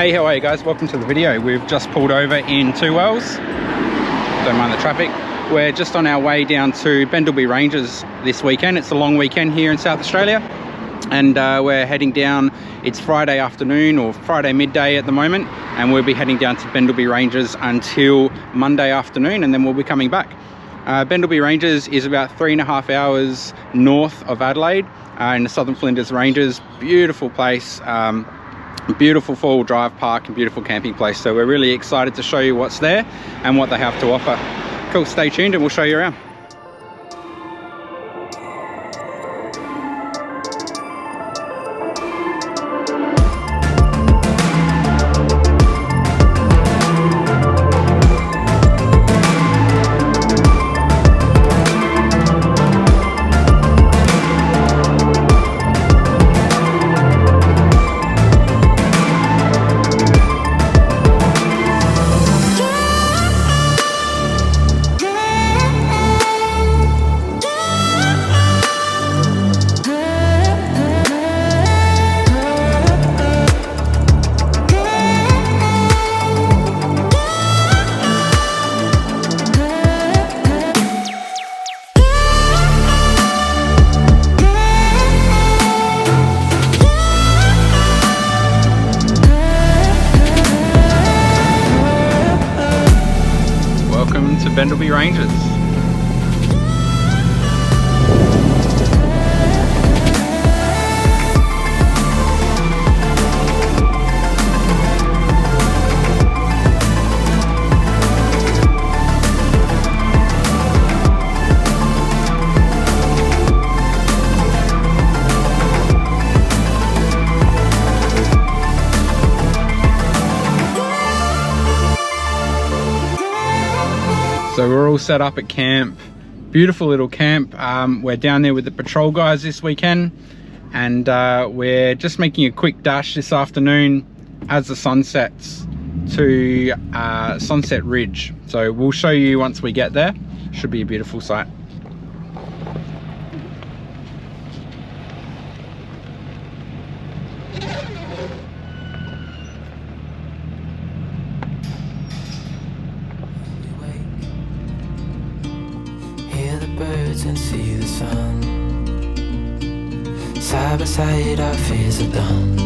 Hey, how are you guys? Welcome to the video. We've just pulled over in Two Wells. Don't mind the traffic. We're just on our way down to Bendleby Ranges this weekend. It's a long weekend here in South Australia, and we're heading down. It's Friday afternoon or Friday midday at the moment, and we'll be heading down to Bendleby Ranges until Monday afternoon, and then we'll be coming back. Bendleby Ranges is about 3.5 hours north of Adelaide in the Southern Flinders Ranges. Beautiful place, beautiful four-wheel drive park and beautiful camping place. So we're really excited to show you what's there and what they have to offer. Cool, stay tuned and we'll show you around. To Bendleby Ranges. So we're all set up at camp. Beautiful little camp. We're down there with the patrol guys this weekend, and we're just making a quick dash this afternoon as the sun sets to Sunset Ridge. So we'll show you once we get there. Should be a beautiful sight. Birds and see the sun. Side by side our fears are done.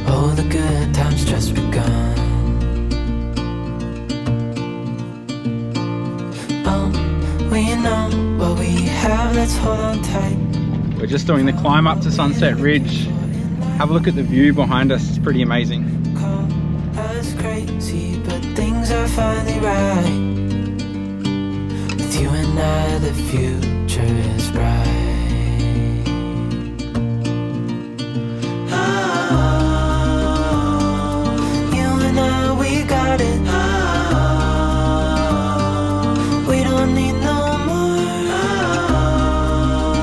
All the good times just begun. Oh, we know what we have, let's hold on tight. We're just doing the climb up to Sunset Ridge. Have a look at the view behind us, it's pretty amazing. Call us crazy, but things are finally right. You and I, the future is bright. Oh, you and I, we got it. Oh, we don't need no more. Oh,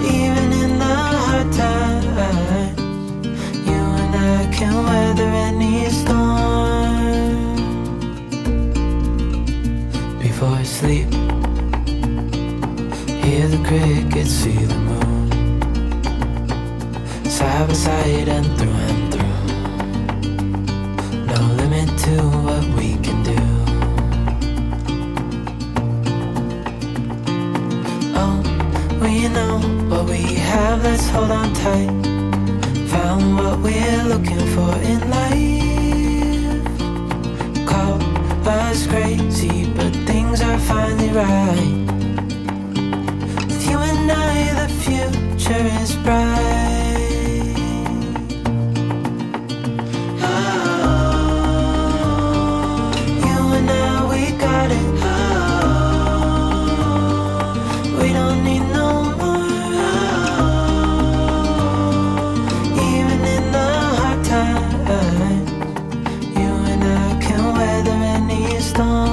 even in the hard times, you and I can weather any storm. Before I sleep, hear the crickets, see the moon, side by side and through. No limit to what we can do. Oh, we know what we have, let's hold on tight. Found what we're looking for in life. Call us crazy, but things are finally right. With you and I, the future is bright. Oh, you and I, we got it. Oh, we don't need no more. Oh, even in the hard times, you and I can weather any storm.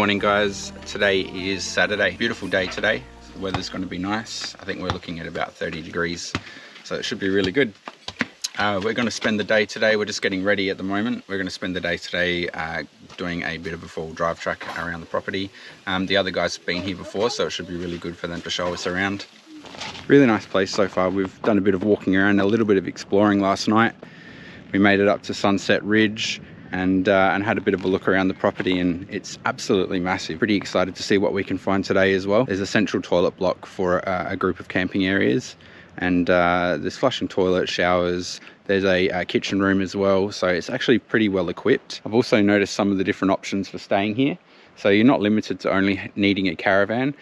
morning guys, today is Saturday. Beautiful day today. The weather's going to be nice. I think we're looking at about 30 degrees, so it should be really good. We're going to spend the day today, we're just getting ready at the moment. We're going to spend the day today doing a bit of a full drive track around the property. The other guys have been here before, so it should be really good for them to show us around. Really nice place so far. We've done a bit of walking around, a little bit of exploring last night. We made it up to Sunset Ridge and had a bit of a look around the property, and it's absolutely massive. Pretty excited to see what we can find today as well. There's a central toilet block for a group of camping areas, and there's flushing toilet, showers. There's a kitchen room as well, so it's actually pretty well equipped. I've also noticed some of the different options for staying here, so you're not limited to only needing a caravan.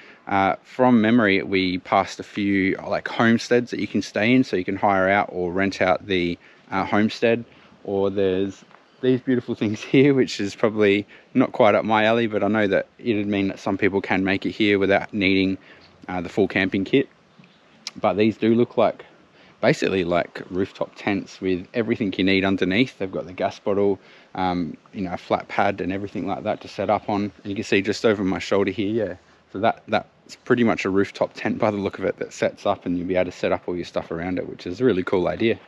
From memory, we passed a few like homesteads that you can stay in, so you can hire out or rent out the homestead. Or there's these beautiful things here, which is probably not quite up my alley, but I know that it'd mean that some people can make it here without needing the full camping kit. But these do look like basically like rooftop tents with everything you need underneath. They've got the gas bottle, you know, a flat pad and everything like that to set up on. And you can see just over my shoulder here, yeah. So that's pretty much a rooftop tent by the look of it that sets up, and you'll be able to set up all your stuff around it, which is a really cool idea.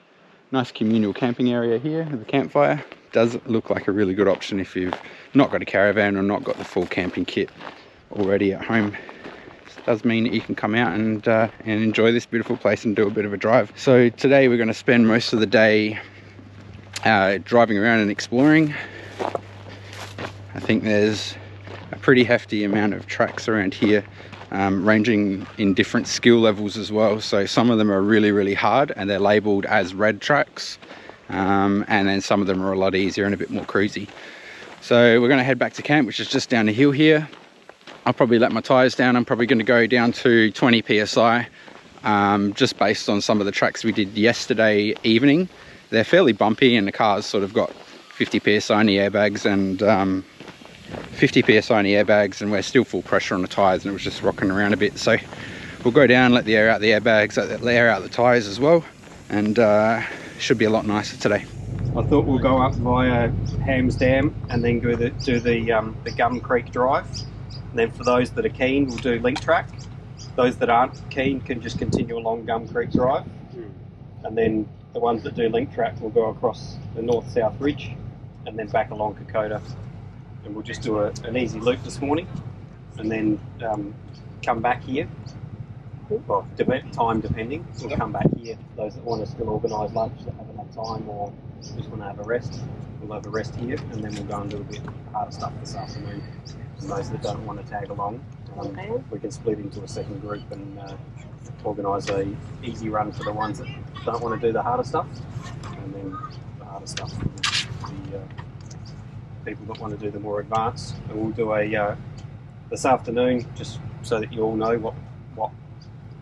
Nice communal camping area here with a campfire. Does look like a really good option if you've not got a caravan or not got the full camping kit already at home. This does mean that you can come out and enjoy this beautiful place and do a bit of a drive. So today we're going to spend most of the day driving around and exploring. I think there's a pretty hefty amount of tracks around here, ranging in different skill levels as well. So some of them are really hard and they're labeled as red tracks, and then some of them are a lot easier and a bit more cruisy. So we're going to head back to camp, which is just down the hill here. I'll probably let my tires down. I'm probably going to go down to 20 psi, just based on some of the tracks we did yesterday evening. They're fairly bumpy and the car's sort of got 50 psi in the airbags and 50 psi in the airbags, and we're still full pressure on the tires, and it was just rocking around a bit. So we'll go down, let the air out the airbags, let the air out the tires as well, and should be a lot nicer today. I thought we'll go up via Hams Dam and then do the Gum Creek Drive. And then for those that are keen, we'll do Link Track. Those that aren't keen can just continue along Gum Creek Drive. And then the ones that do Link Track will go across the North-South Ridge and then back along Kokoda. And we'll just do an easy loop this morning and then come back here. Well, time depending, we'll come back here. Those that want to still organise lunch, that haven't had time or just want to have a rest, we'll have a rest here, and then we'll go and do a bit harder stuff this afternoon. And those that don't want to tag along, we can split into a second group and organise a easy run for the ones that don't want to do the harder stuff, and then the harder stuff for the people that want to do the more advanced. And we'll do a this afternoon, just so that you all know what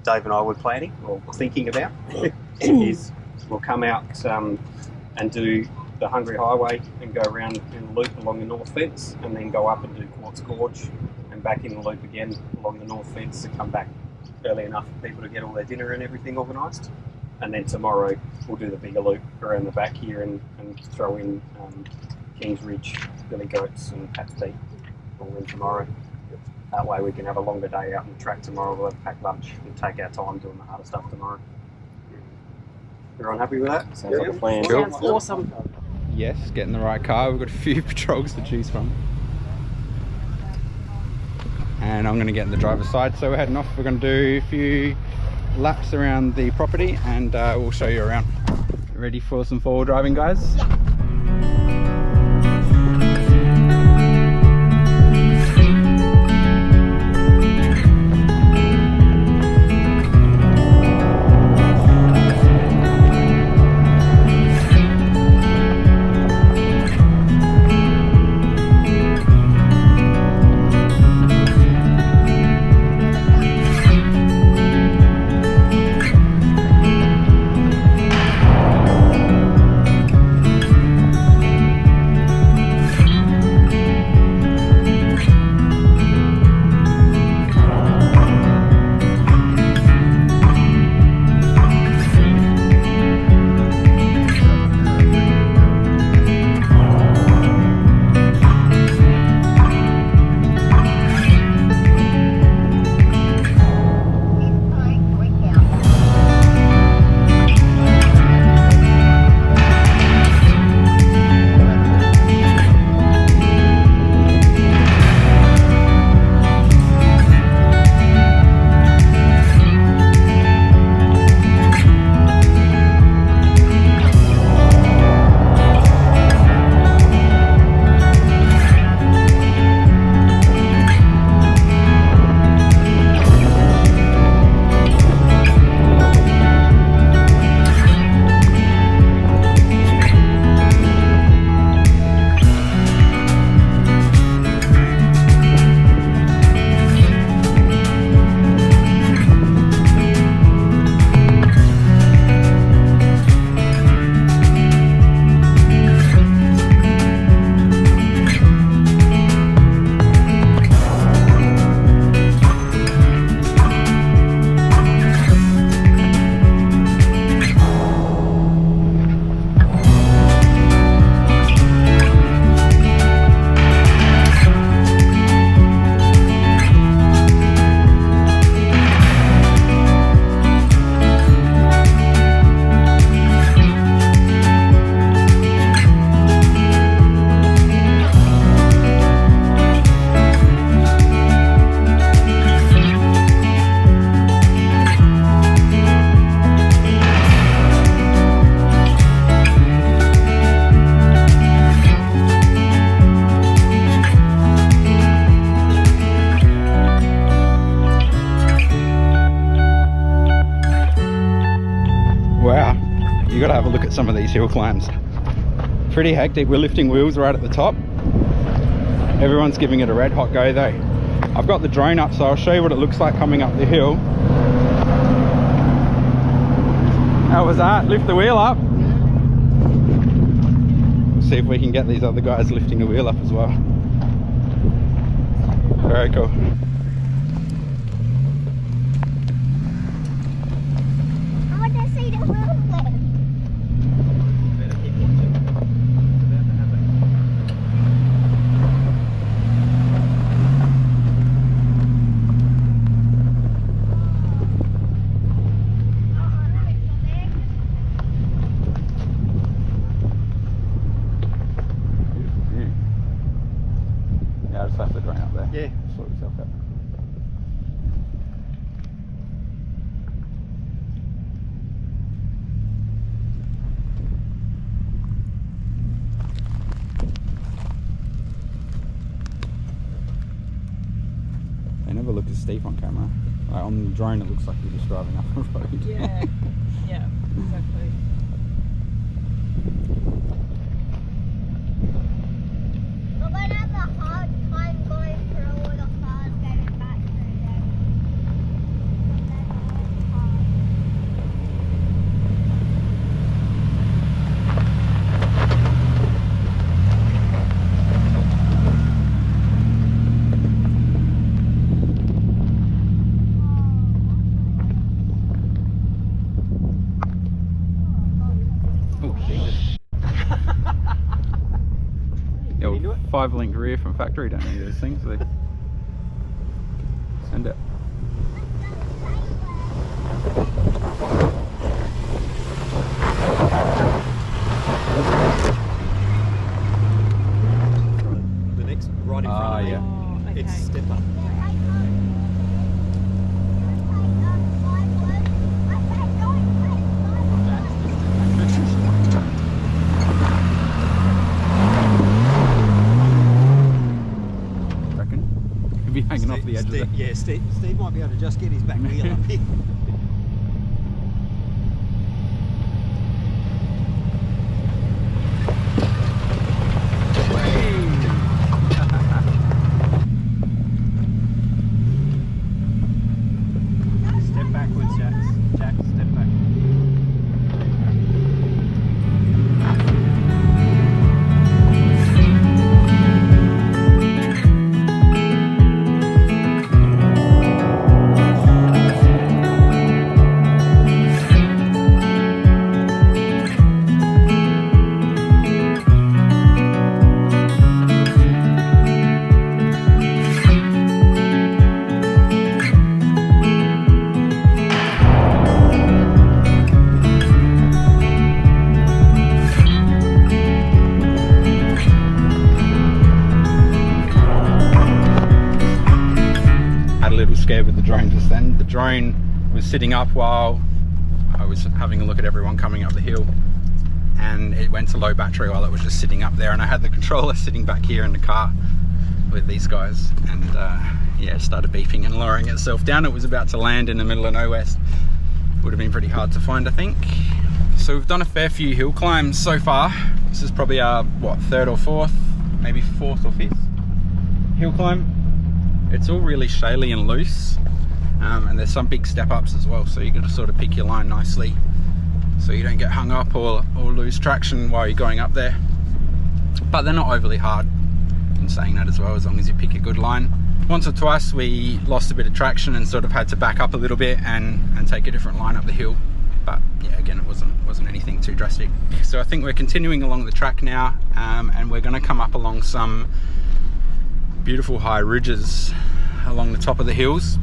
Dave and I were planning or thinking about, is we'll come out and do the Hungry Highway and go around in a loop along the north fence, and then go up and do Quartz Gorge and back in the loop again along the north fence to come back early enough for people to get all their dinner and everything organised. And then tomorrow we'll do the bigger loop around the back here and throw in Kings Ridge, Billy Goats and Pat's Peak all in tomorrow. That way we can have a longer day out on the track tomorrow. We'll have packed lunch and take our time doing the harder stuff tomorrow. Everyone happy with that? Sounds like a plan. Cool. Sounds awesome. Yes, get in the right car. We've got a few patrols to choose from. And I'm going to get in the driver's side. So we're heading off. We're going to do a few laps around the property and we'll show you around. Ready for some forward driving, guys? Yeah. You got to have a look at some of these hill climbs. Pretty hectic. We're lifting wheels right at the top. Everyone's giving it a red hot go though. I've got the drone up, so I'll show you what it looks like coming up the hill. How was that? Lift the wheel up. We'll see if we can get these other guys lifting the wheel up as well. Very cool. I want to see the movement. Yeah, I just left the drone up there. Yeah. Sort yourself out. They never look as steep on camera. Like on the drone, it looks like you're just driving up a road. Yeah, yeah, exactly. We're going to have a hard time going through all the cars getting back through there. Oh, Jesus. Can you do it? 5-link rear from factory, don't need those things. They send it. The next right in front of me. Yeah. Oh, okay. It's step up. Reckon? Could be hanging off the edge of it. Yeah, Steve might be able to just get his back wheel up here. Step backwards, Jack. Jack, step back. Scared with the drone just then. The drone was sitting up while I was having a look at everyone coming up the hill, and it went to low battery while it was just sitting up there, and I had the controller sitting back here in the car with these guys, and yeah, it started beeping and lowering itself down. It was about to land in the middle of nowhere. Would have been pretty hard to find, I think. So we've done a fair few hill climbs so far. This is probably our third or fourth, maybe fourth or fifth hill climb. It's all really shaly and loose, and there's some big step ups as well, so you got to sort of pick your line nicely so you don't get hung up or lose traction while you're going up there. But they're not overly hard in saying that as well, as long as you pick a good line. Once or twice we lost a bit of traction and sort of had to back up a little bit and take a different line up the hill, but yeah, again, it wasn't anything too drastic. So I think we're continuing along the track now, and we're going to come up along some beautiful high ridges along the top of the hills.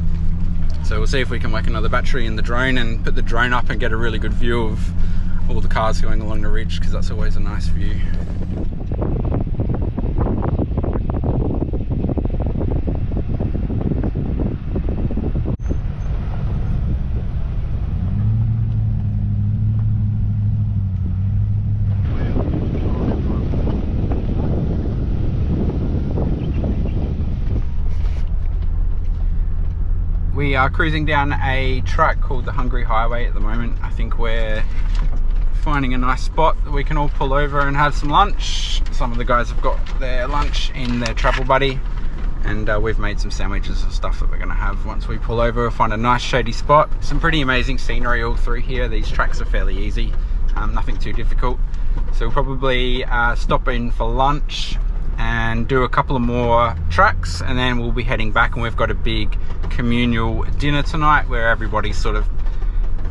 So we'll see if we can whack another battery in the drone and put the drone up and get a really good view of all the cars going along the ridge, because that's always a nice view. We are cruising down a track called the Hungry Highway at the moment. I think we're finding a nice spot that we can all pull over and have some lunch. Some of the guys have got their lunch in their travel buddy, and we've made some sandwiches and stuff that we're going to have once we pull over. We'll find a nice shady spot. Some pretty amazing scenery all through here. These tracks are fairly easy, nothing too difficult. So we'll probably stop in for lunch and do a couple of more tracks, and then we'll be heading back. And we've got a big communal dinner tonight where everybody's sort of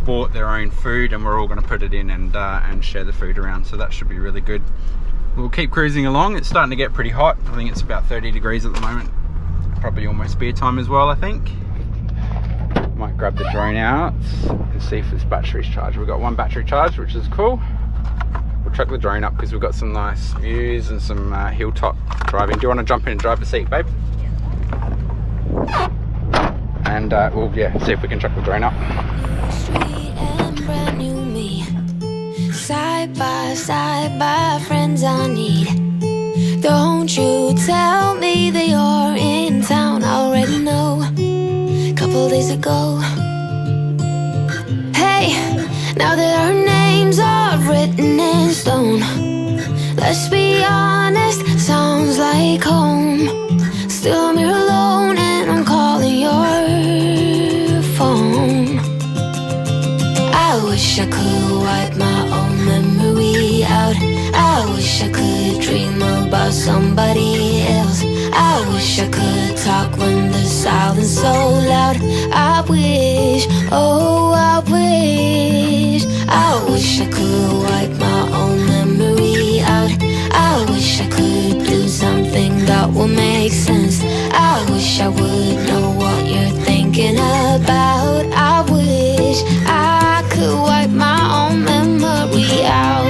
bought their own food, and we're all going to put it in and share the food around, so that should be really good. We'll keep cruising along. It's starting to get pretty hot. I think it's about 30 degrees at the moment, probably almost beer time as well, I think. Might grab the drone out and see if this battery's charged. We've got one battery charged, which is cool. We'll chuck the drone up because we've got some nice views and some hilltop driving. Do you want to jump in and drive the seat, babe? And we'll see if we can chuck the drone up. Side by side, by friends I need. Don't you tell me that you're in town. I already know. Couple days ago. Hey, now that our names are written in stone, let's be honest, sounds like home. Still I'm here alone and I'm calling your phone. I wish I could wipe my own memory out. I wish I could dream about somebody else. I wish I could talk when the silence so loud. I wish, oh I wish. I wish I could wipe my own memory out. I wish I could do something that will make sense. I wish I would know what you're thinking about. I wish I could wipe my own memory out.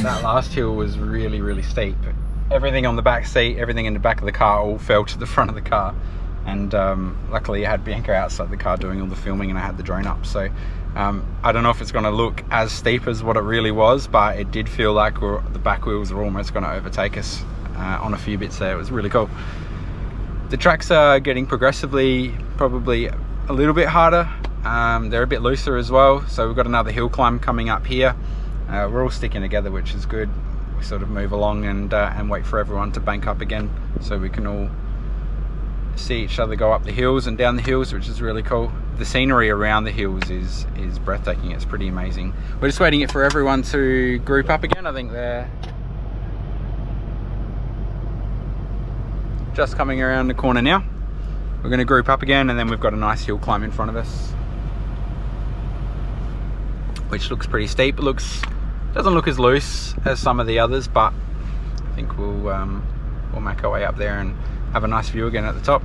that last hill was really, really steep. Everything on the back seat, everything in the back of the car all fell to the front of the car. And luckily I had Bianca outside the car doing all the filming and I had the drone up. So I don't know if it's going to look as steep as what it really was, but it did feel like the back wheels are almost going to overtake us on a few bits there. It was really cool. The tracks are getting progressively probably a little bit harder. They're a bit looser as well. So we've got another hill climb coming up here. We're all sticking together, which is good. We sort of move along and wait for everyone to bank up again so we can all see each other go up the hills and down the hills, which is really cool. The scenery around the hills is breathtaking. It's pretty amazing. We're just waiting for everyone to group up again. I think they're just coming around the corner now. We're going to group up again, and then we've got a nice hill climb in front of us, which looks pretty steep. It doesn't look as loose as some of the others, but I think we'll make our way up there and have a nice view again at the top.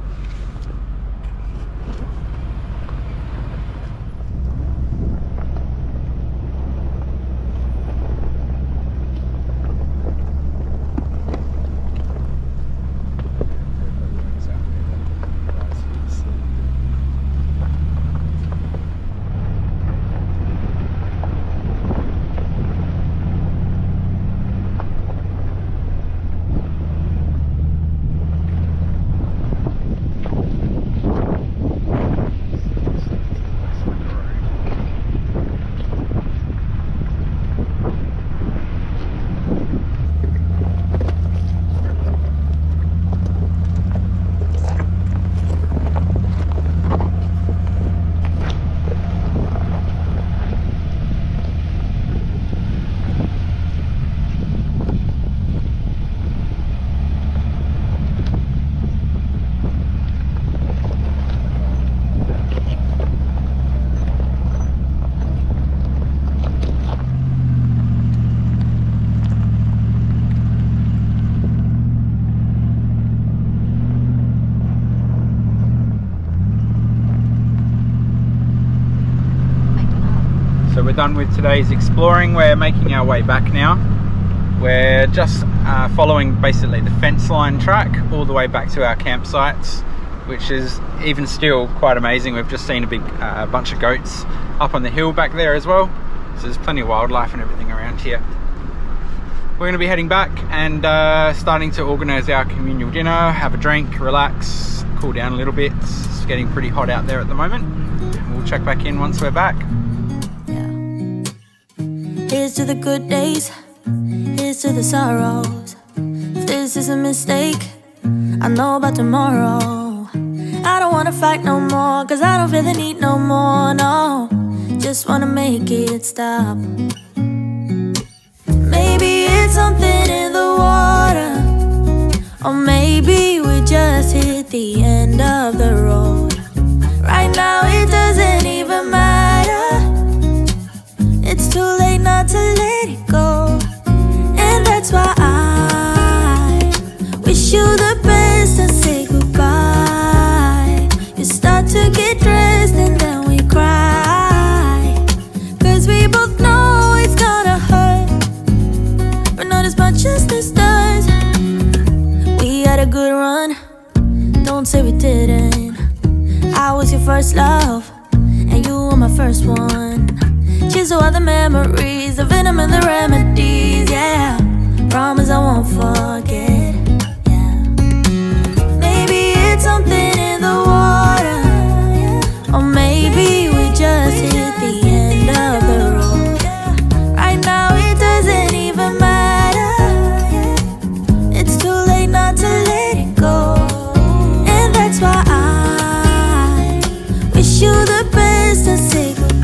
So we're done with today's exploring. We're making our way back now. We're just following basically the fence line track all the way back to our campsites, which is even still quite amazing. We've just seen a big bunch of goats up on the hill back there as well. So there's plenty of wildlife and everything around here. We're going to be heading back and starting to organise our communal dinner, have a drink, relax, cool down a little bit. It's getting pretty hot out there at the moment. We'll check back in once we're back. Here's to the good days, here's to the sorrows. If this is a mistake, I know about tomorrow. I don't wanna fight no more, cause I don't feel the need no more, no. Just wanna make it stop. Maybe it's something in the water, or maybe we just hit the end of the road. Right now it doesn't even matter. It's too late not to let it go. And that's why I wish you the best and say goodbye. You start to get dressed and then we cry, cause we both know it's gonna hurt, but not as much as this does. We had a good run, don't say we didn't. I was your first love, and you were my first one. Cheers to all the memories, the venom and the remedies, yeah. Promise I won't forget, yeah. Maybe it's something in the water, yeah. Or maybe we just hit the end of the road. Right now it doesn't even matter, yeah. It's too late not to let it go. And that's why I wish you the best and say goodbye.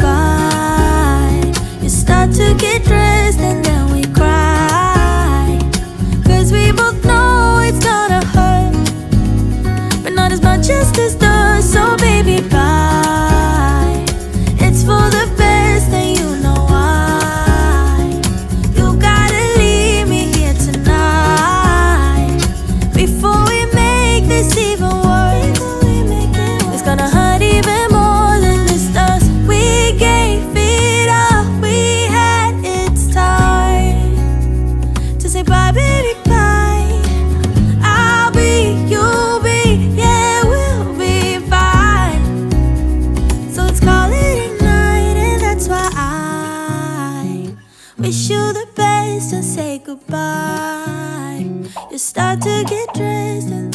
You start to get dressed and then we cry, cause we both best and say goodbye. You start to get dressed and